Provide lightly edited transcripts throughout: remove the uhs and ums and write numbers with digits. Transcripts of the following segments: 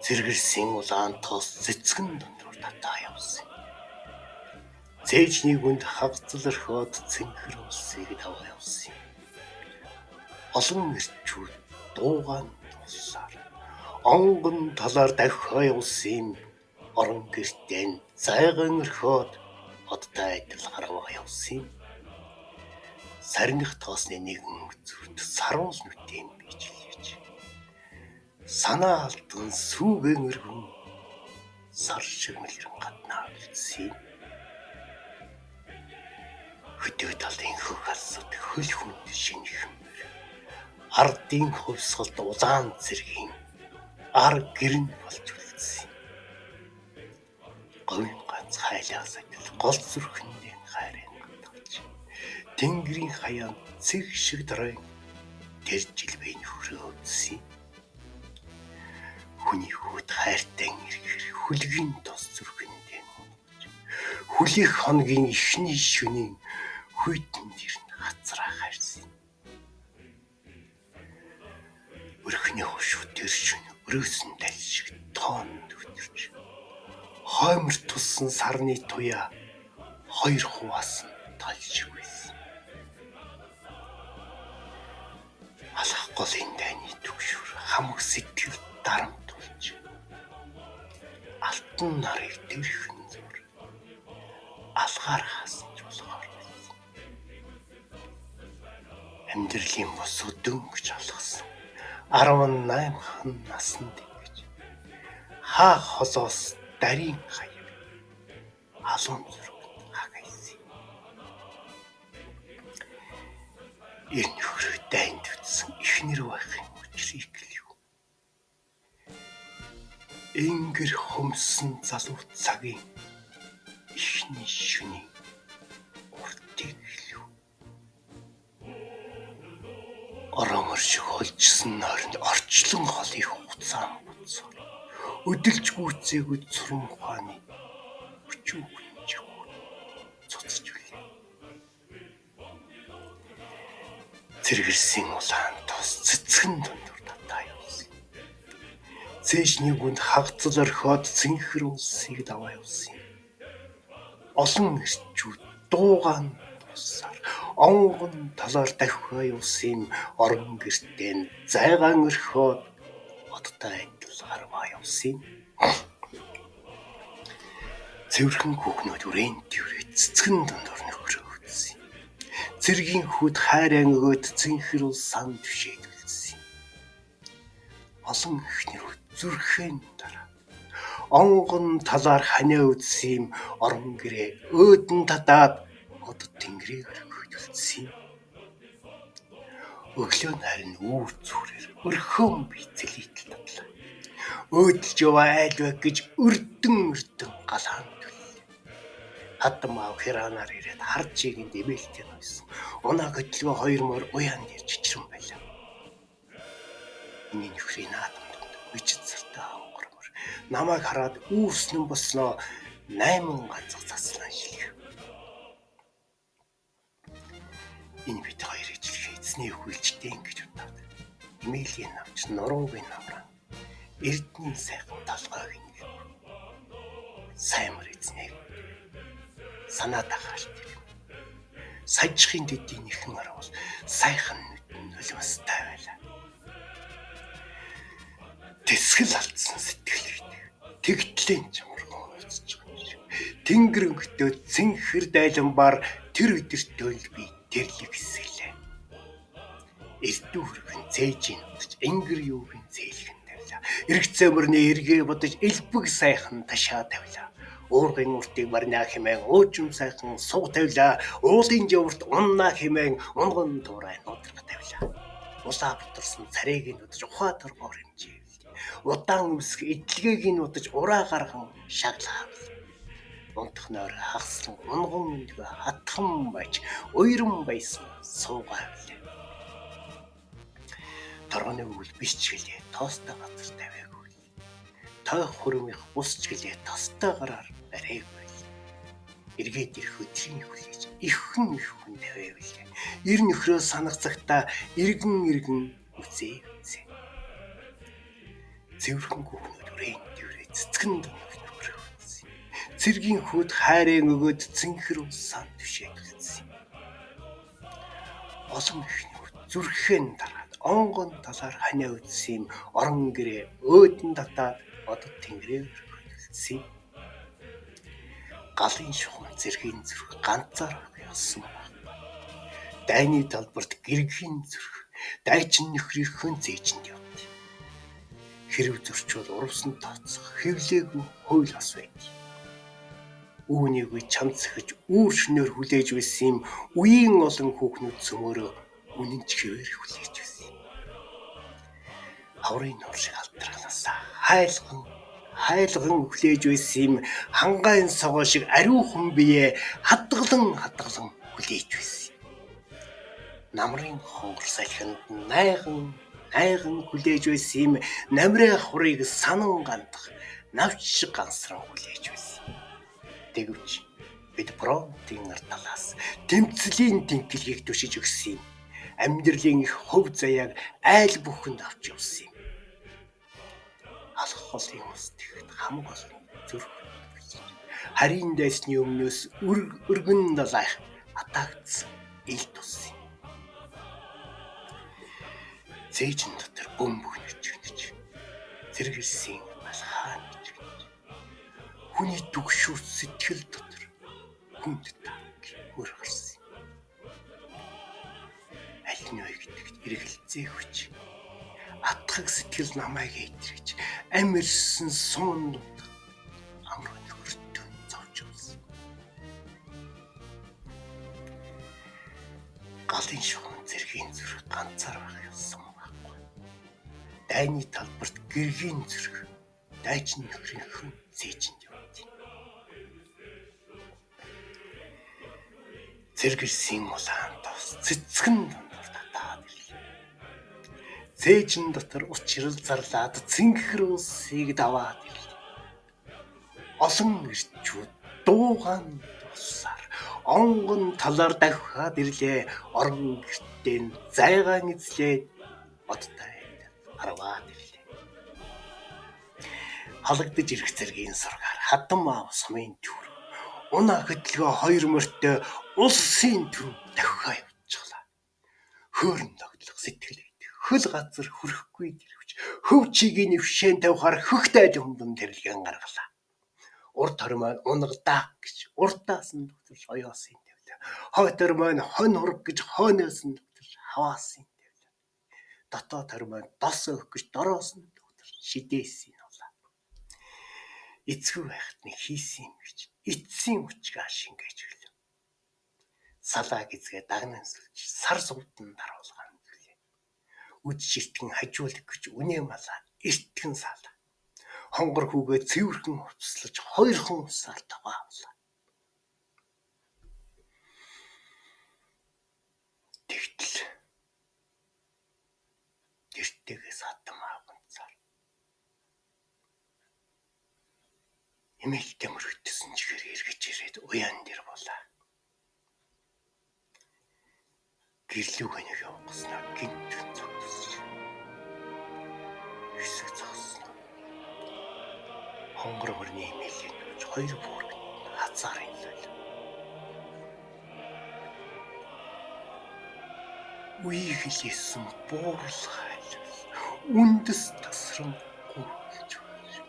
Зэрэгэрсэн улаан тоос цэцгэн дундуур татаа явсан. Цээжний гүнд хагцал орхиод цэнхэр улсыг даваа явсан. Олон эрчүүд дуугаан тулсаар онгон талаар давхиа явсан. Орон гэртээ зайгаан орхиод одтой адил харваа явсан. Сарних тоосны нэгэн зүрт саруул нүтэм бичлэж санаа алдан сүүгэн өргөн сар шиг мэлгэн гаднаа үлдсэн. Хөдөө талын хөх алсад хөл хүнд шинэхмэр ардын хувьсгалд улаан цэргийн ар гэрн болж үлдсэн. Говийн ганц хайлаас адил гол зүрхэндээ хайрын гатгалж тэнгэрийн хаяанд цэг шиг дөрөй тэр жилбэй нөхрөө үзсэн. Хүний хүүд хайртай ирэхэр хүлгийн тос зүрхэндээ хүлэх хоногийн ихний шөнийн хүйтэн дэрн хацраа хайрсан. Өрхний хошуу тэр шөнө өрөөсөн тал шиг тоонд өтөрч хоймор туссан сарны туяа хоёр хуваасан тал шиг байсан. Алах голын дайны төгшөр хамаг сэтгэл дарамтулж алтан нарыг дэрхэн зур алгаар хаасан ч болохоор байсан. Амьдралын бос өдөнгөж алгасан 18 хан насанд ингэж хаа холоос дарийн хаяг алуун зүрхэнд хагайсан. Энэ нөхрөө дайнд үтсэн ихнэр байхын учрыг л юу. Энгэр хөмсөн залуу цагийн ихний шөнийн уртыг л юу. Оромор шиг холжсон нойронд орчлон холыг хуцаан буцаар өдөлж гүйцээгүй цурам ухааны өчүүгэн жигүүр цуцж үлээ. Зэрэгэрсэн улаан тоос цэцгэн дундуур татаа явсан. Цээжний гүнд хагцал орхиод цэнхэр улсыг даваа явсан. Олон эрчүүд дуугаан тулсаар онгон талаар давхиа явсан. Орон гэртээ зайгаан орхиод одтой адил харваа явсан. Цэвэрхэн хүүхнүүд үрээн төврээ цэцгэн дундуур нөхрөө үзсэн. Цэргийн хүүд хайраа өгөөд цэнхэр улсаан түшээд үлдсэн. Олон эхнэрүүд зүрхэн дараа онгон талаар ханиа үзсэн. Орон гэрээ өөдөн татаад одод тэнгэрийг орхиод үлдсэн. Өглөө харин үүр зүрээр өрхөн бицэлийтэл татлаа. Өөдөлж яваа айл байх гэж өрдөн галаан төлөө. Хатмаа хиранаар ирээд харж игэнд эмээлтэй noiсон. Унаа хөдөлгөө хоёр мөр уяан дээр чичрэн байлаа. Миний нөхрийн наадам донд үжид сартаа онгормор намайг хараад үүрснэн босноо 8 ганцх заслан шилэх. Энэ бид хоёр ижлэх эзний хүлжтэй ингэж удаад эмээлийн навч нуруугийн навраа эрдний сайхан толгойг нэг саймар эзнэг санаа дагаалт ирв. Сажихын дэдийн нэхэн орвол сайхан нүдэн нулимстай байлаа. Тэсгэл алдсан сэтгэл тэгтлэн чамргоо уцж байгаа юм шиг. Тэнгэр өнгөтөө цэнхэр дайланбаар тэр өдөртөө л би тэрлэг хэсгэлээ. Эрдүү хөргөн цээжийн утж энгэр юугийн цээлхэн тавилаа. Эргэцээ мөрний эргээ бодож элбэг сайхан ташаа тавилаа. Уургын уртыг барнаа хэмээн уужим сайхан суг тавилаа. Уулын жаврт уннаа хэмээн унган туурай нудрах тавилаа. Улаа бутарсан царайг нь удаж ухаа торгоор хэмжээвэл. Удаан өмсөх эдлэгийг нь удаж ураа гарган шаглаа. Унтах нойр хагслан унган өндгөө хатхан байж уйран байсан суугаа билээ. Торгоны үйл биш ч гэлээ тоостой газар тавиагүй. Тойх хөрөмийнх бус ч гэлээ тостой гараар барайгүй. Эргээд ирэх өдрийн хүлээж иххэн тавиавал. Ир нөхрөө санах цагта иргэн үзээ. Цэвэрхэн хүүхнүүд дүрэн дүрээ цэцгэн нөхрөөс. Цэргийн хүүд хайрын өгөөд цэнхэр усан түшээгдсэн. Олон ихнүүд зүрхэн дараад онгон талаар ханиа үдсэн орон гэрээ өөдөн татаад одод тэнгэрээр хөлсөн. Галын шухам зэргийн зүрх ганцаар явсан байна. Дайны талбарт гэргийн зүрх дайчин нөхрийнхөө зээжинд явд. Хэрв зөрчвөл урвсан тооцох хэвлээгүй хууль бас байд. Үүнийг чамцгаж үүр шнээр хүлээж байсан юм үеийн олон хүүхнүүд цөмөрөө үнэнч хэвээр хүлээж байсан. Хаврын нур шиг алдаргалаас хайлган хүлээж байсан юм хангаан согоо шиг ариухан бие хадгалан хүлээж байсан. Намрын хонгор салхинд найган хүлээж байсан юм намрын хурыг санан гандах навч шиг гансран хүлээж байсан. Тэгвч бид Бронтын нар талаас тэмцлийн тэнхлийг түшиж өгсөн юм. Амьдралын их хөв заяаг айл бүхэнд авч явсан юм. Алх холын ус тэгт хамаг олон зүрх харийн дайсны өмнөөс өргөн далайх атагдсан ил тус юм. Зээжин дотор бөмбөгнөж гинэж зэрэглсэн алхаан гэж хүний түгшүүр сэтгэл дотор хүнд таг мөр гарсан. Аль нь вэ гэдэгт эргэлзээ хүч. Атгах сэтгэл намайг эйтрэж амирсан суун дут амар нөхөртөө зовж явсан. Галын шугам зэргийн зүрх ганцаар байх явсан байхгүй. Дайны талбарт гэргийн зүрх дайчин нөхрийнхөө зээжинд явд. Зэрэгсэн улаан тос цэцгэн дондор татаад ирлээ. Зээжин дотор учрал зарлаад цэнхэр усыг даваад ирлээ. Олон ирчүүд дуугаан тусаар онгон талаар давхаад ирлээ. Орон гертэн зайгаан эзлээд одтай харваад ирлээ. Халагдж ирэх зэргийн сургаар хадам аав сумын төр унаа хөдөлгөө хоёр мөртөө улсын төв давхаа явчихлаа. Хөөрн тогтлох сэтгэлээд хөл газар хүрэхгүй дэрвч хөв чигийн нэвшэн тавихаар хөхтэй humban тэрэлгэн гаргалаа. Урд хормой унгадаах гэж уртаас нь дутвч оёосын тавлаа. Хойд хормой хон хург гэж хойноос нь дутвч хаваасын тавлаа. Дотоод хормой дос өөх гэж дороос нь дутвч шидээсийн улаа. Эцгүй байхад нэг хийсэн юм гэж эцсийн хүчгээ шингээж өглөө. Салаа гизгээ дагнан сүлж сар сувдан даруулгаан зүйлээ. Үд ширтгэн хажуулах гэж үнэ малаа эртгэн салаа. Хонгор хүүгээ цэвэрхэн хувцаслаж хоёрхон усаар таваалаа. Тэгтэл гэртээс хатам аванцаар эмээлтэй мөрөгдсөн чихэр эргэж ирээд уян дээр болоо. Гэрлүүгээ нэг явуулснаа гинтэн зогссон. Хэсэг зогссон. Хонгор хөрний эмээлийн нүж хоёр бүрэг хазаар инлээ. Үе хэлсэн буурлахайлс үндэс тасран гүйлж байна.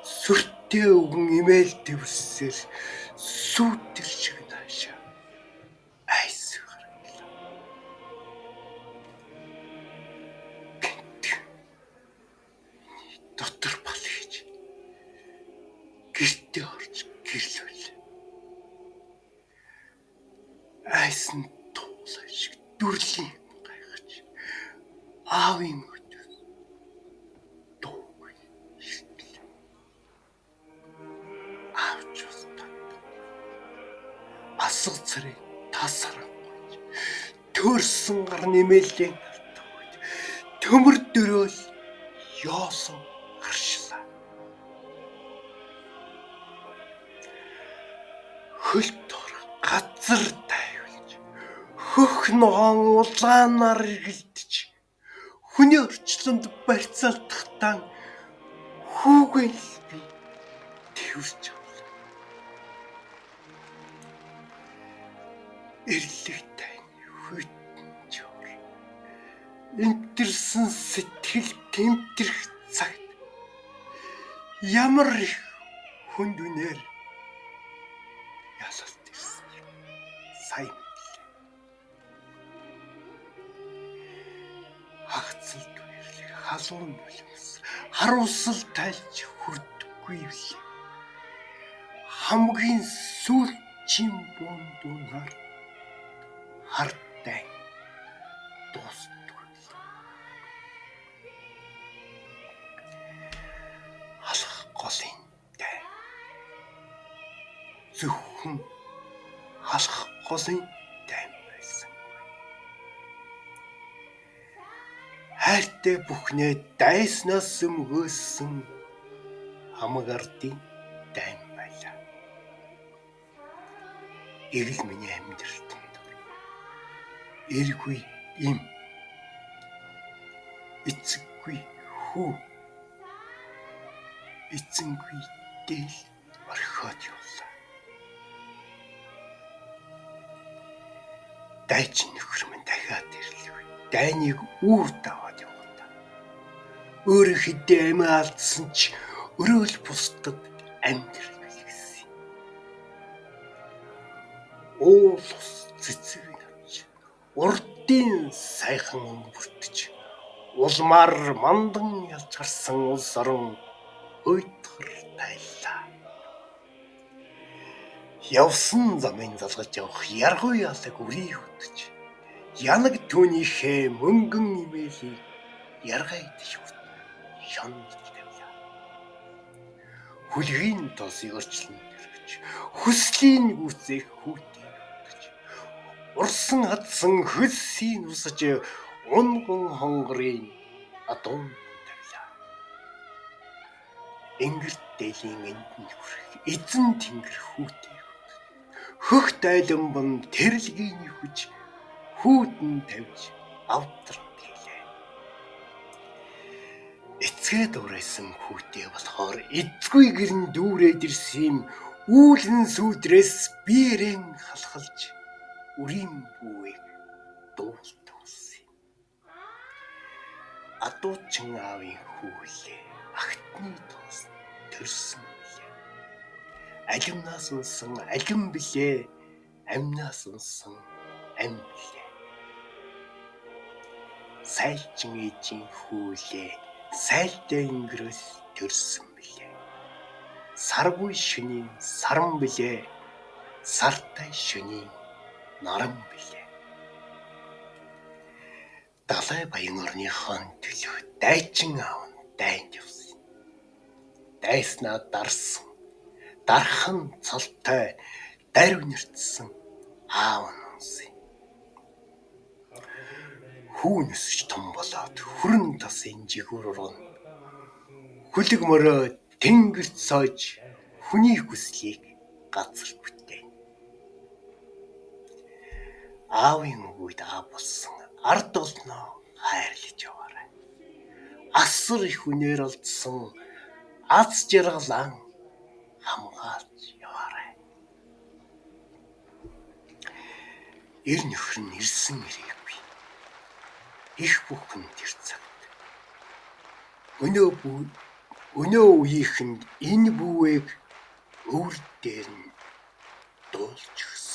Сүртэй өгөн эмээл дэвсээр сүйтгэр шиг наашаа. Айс гаргалаа. Дотор бал хийж гэртээ орж гэрлүүл. Айсан туулай шиг дүрлийн гайхаж аавын өдөр дууг иртлээ. Аавч устаа. Асга царай тасарахгүй. Төрсөн гар нэмэллийн тартагд төмөр дөрөөл ёосон гаршлаа. Хөл дор газар тайвалж хөх ногоон улаанаар эргэлдэж хүний орчлонд барьцаалтахтан Хүүгээ л би тэрвэрч авлаа. Эрлэг тань хүйтэнчор. Энтерсэн сэтгэл тэмтрэх цагт ямар их хүнд үнээр ялалт ирсэн юм. Сайн мэдлээ. Хагцлд үерлэг халуун нулимс харуусал тайлж хүрдэггүй билээ. Хамгийн сүүлчийн бундунаар хартай дуустдаг. Алах голын дай. Зөвхөн алах голын дай байсан. Хайртай бүхнээ дайснаас өмгөөсөн хамаг ардын дайм байлаа. Эрэл миний амьдралд эргүй им эцэггүй хүү эцэнгүй дээл орхиод явлаа. Дайчин нөхөр минь дахиад ирлээ. Дайныг үүр даваад явуулаа. Өөрөө хэдий амиа алдсан ч өрөөл бусдад амьдрал билгэсэн. Уулс цэцэг навч урдын сайхан өнгөртөж улмаар мандан ялж гарсан улс орон уйдгар тайлаа. Явсан замын залгаж явах яргүй ялаг үрийг хөтөж янаг түүнийхээ мөнгөн имэйлийг яргайдж шонд тавилаа. Хүлгийн тоосыг орчлон дэргэж хүслийн гүцээх хүүтэй хөтөж урсан хадсан хөлсийг усаж унган хонгорын адуун тавилаа. Ингэрт дээлийн энд хүрэх эзэн тэнгэр хүүтэй хөх дайланбан тэрэлгийн хүч хүүдэн тавьж авдрат хийлээ. Эцгээ дуурайсан хүүтэй болохоор эзгүй гэрн дүүрээд ирсэн үүлэн сүудрээс биерэн халахалж үрийн бүүийг дуултуулсан. Адуучин аавын хүүлээ агтны тоос төрсөн. Алимнаас унсан алим билээ, амнаас унсан ам билээ. Сайлчин ээжийн хүүлээ, сайлтай өнгөрөөс төрсөн билээ. Саргүй шөнийн саран билээ, сартай шөнийн наран билээ. Далай баян орныхон төлөв дайчин аав нь дайнд явсан. Дайснаа дарсан. Дархан цалтай дарив нэртсэн аав нь унсан. Хүү нөсөж том болоод хүрэн тасын жигүүр урган хүлэг мөрөө тэнгэрт сойж хүний хүслийг газар бүтээн. Аавын үгүйд аав болсон ард олноо хайрлаж яваарай. Асар их үнээр олдсон аз жаргалан хамгаалж яваарай. Эр нөхөр нь ирсэн ирээгүй. Их бүхэн тэр цагт өнөө үеийнхэнд энэ бүүэг өвөр дээр нь дуулж өгсөн.